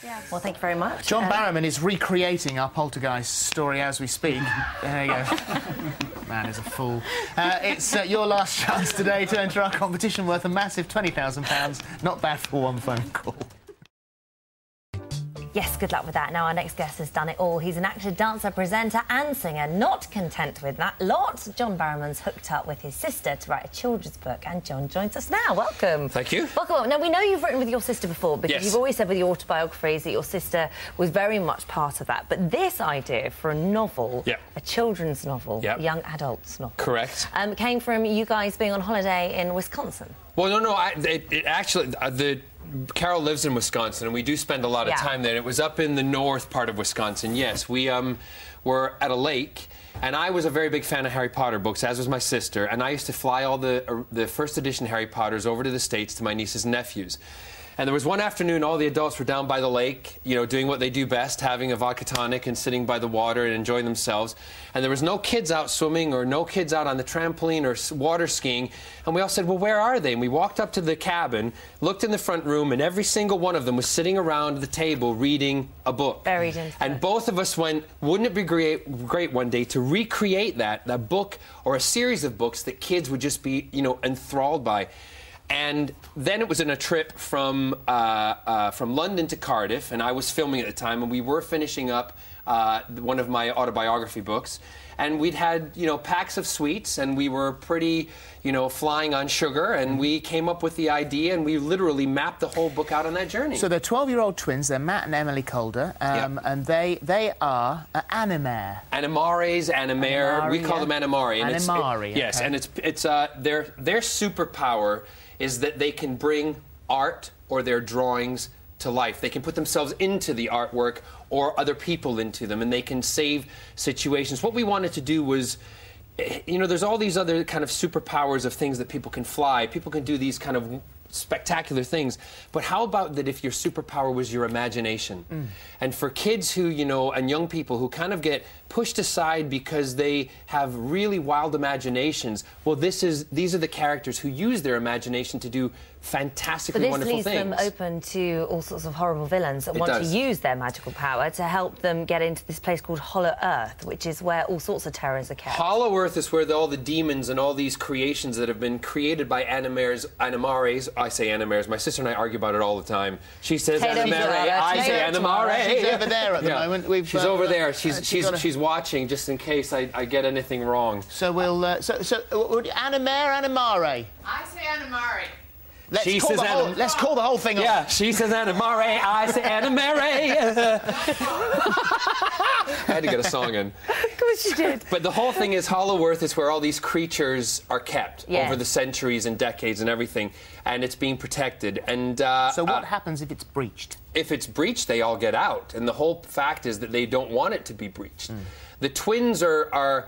Yeah. Well, thank you very much. John Barrowman is recreating our Poltergeist story as we speak. There you go. Man is a fool. It's your last chance today to enter our competition worth a massive £20,000. Not bad for one phone call. Yes, good luck with that. Now, our next guest has done it all. He's an actor, dancer, presenter and singer. Not content with that lot, John Barrowman's hooked up with his sister to write a children's book, and John joins us now. Welcome. Thank you. Welcome. Now, we know you've written with your sister before, because yes. you've always said with your autobiographies that your sister was very much part of that. But this idea for a novel, a children's novel, a young adult's novel... Correct. Came from you guys being on holiday in Wisconsin. Well, no, actually... Carol lives in Wisconsin, and we do spend a lot of time there. It was up in the north part of Wisconsin, yes. We were at a lake, and I was a very big fan of Harry Potter books, as was my sister, and I used to fly all the first edition Harry Potters over to the States to my nieces and nephews. And there was one afternoon, all the adults were down by the lake, you know, doing what they do best, having a vodka tonic and sitting by the water and enjoying themselves. And there was no kids out swimming or no kids out on the trampoline or water skiing. And we all said, well, where are they? And we walked up to the cabin, looked in the front room, and every single one of them was sitting around the table reading a book. Buried into And both of us went, wouldn't it be great one day to recreate that book or a series of books that kids would just be, you know, enthralled by? And then it was in a trip from London to Cardiff, and I was filming at the time, and we were finishing up one of my autobiography books. And we'd had, you know, packs of sweets, and we were pretty, you know, flying on sugar, and we came up with the idea, and we literally mapped the whole book out on that journey. So they're 12-year-old twins. They're Matt and Emily Calder, and they are Animare. Animares, Animare. We call them Animari. And Animari. Yes, and it's their superpower is that they can bring art or their drawings to life. They can put themselves into the artwork or other people into them, and they can save situations. What we wanted to do was, you know, there's all these other kind of superpowers of things that people can fly. People can do these kind of spectacular things, but how about that if your superpower was your imagination? And for kids who, you know, and young people who kind of get pushed aside because they have really wild imaginations, well, these are the characters who use their imagination to do fantastically wonderful things. But this leaves them open to all sorts of horrible villains that want to use their magical power to help them get into this place called Hollow Earth, which is where all sorts of terrors are kept. Hollow Earth is where all the demons and all these creations that have been created by Animares, I say Animares. My sister and I argue about it all the time. She says Animare, I say Animare. She's over there at the moment. She's over there. She's watching just in case I get anything wrong. So we'll Animare, Animare. I say Animare. Let's call the whole thing off. Yeah, she says Animare, I say Animare. I had to get a song in. Of course you did. But the whole thing is Hollow Earth is where all these creatures are kept over the centuries and decades and everything, and it's being protected. And so what happens if it's breached? If it's breached, they all get out, and the whole fact is that they don't want it to be breached. The twins are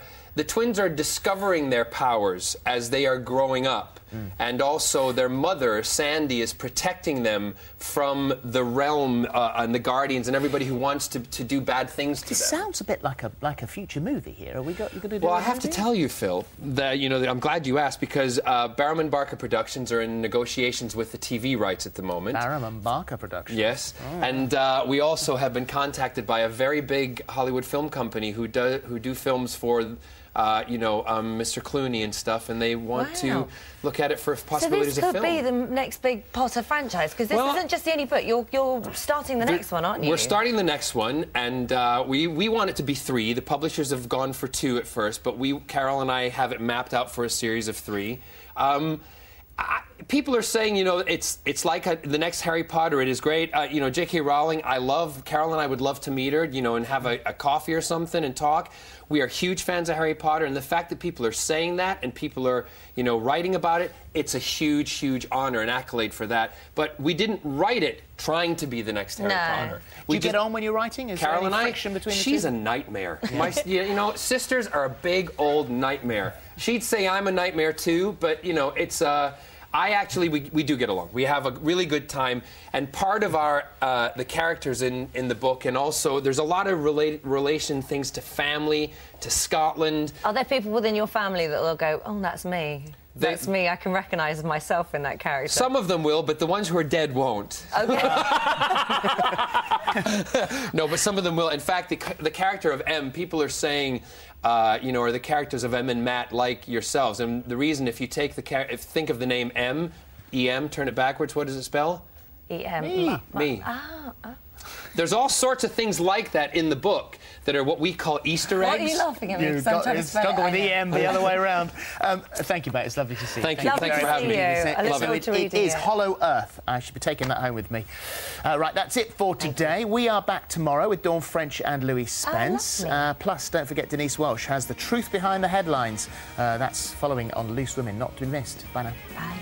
discovering their powers as they are growing up. And also their mother, Sandy, is protecting them from the realm and the Guardians and everybody who wants to do bad things to them. It sounds a bit like a future movie here. Are we going to do Well, I have to tell you, Phil, that, you know, I'm glad you asked, because Barrowman Barker Productions are in negotiations with the TV rights at the moment. Barrowman Barker Productions? Yes. Oh. And we also have been contacted by a very big Hollywood film company who do films for Mr. Clooney and stuff, and they want to look at it for possibilities of film. So this could be the next big Potter franchise, because this isn't just the only book. You're starting the next one, aren't you? We're starting the next one, and we want it to be 3. The publishers have gone for 2 at first, but Carol and I have it mapped out for a series of 3. People are saying, you know, it's like the next Harry Potter. It is great. You know, J.K. Rowling, Carol and I would love to meet her, you know, and have a coffee or something and talk. We are huge fans of Harry Potter, and the fact that people are saying that and people are, you know, writing about it, it's a huge, huge honor and accolade for that. But we didn't write it trying to be the next Harry Potter. Do you get on when you're writing? Is Carol there any and friction between the two? She's a nightmare. You know, sisters are a big old nightmare. She'd say I'm a nightmare too, but, you know, it's... we do get along. We have a really good time, and part of our the characters in the book, and also there's a lot of relation things to family, to Scotland. Are there people within your family that will go, oh, that's me? That's me. I can recognise myself in that character. Some of them will, but the ones who are dead won't. Okay. No, but some of them will. In fact, the character of M, people are saying, you know, are the characters of M and Matt like yourselves? And the reason, if you take think of the name M, E-M, turn it backwards, what does it spell? E-M. Me. There's all sorts of things like that in the book that are what we call Easter eggs. What are you laughing at me? You've got to struggle with EM the other way around. Thank you, mate. It's lovely to see you. Thank you. Thank you for having me. It is Hollow Earth. I should be taking that home with me. Right, that's it for today. We are back tomorrow with Dawn French and Louise Spence. Plus, don't forget, Denise Welsh has The Truth Behind the Headlines. That's following on Loose Women. Not to be missed. Bye now. Bye.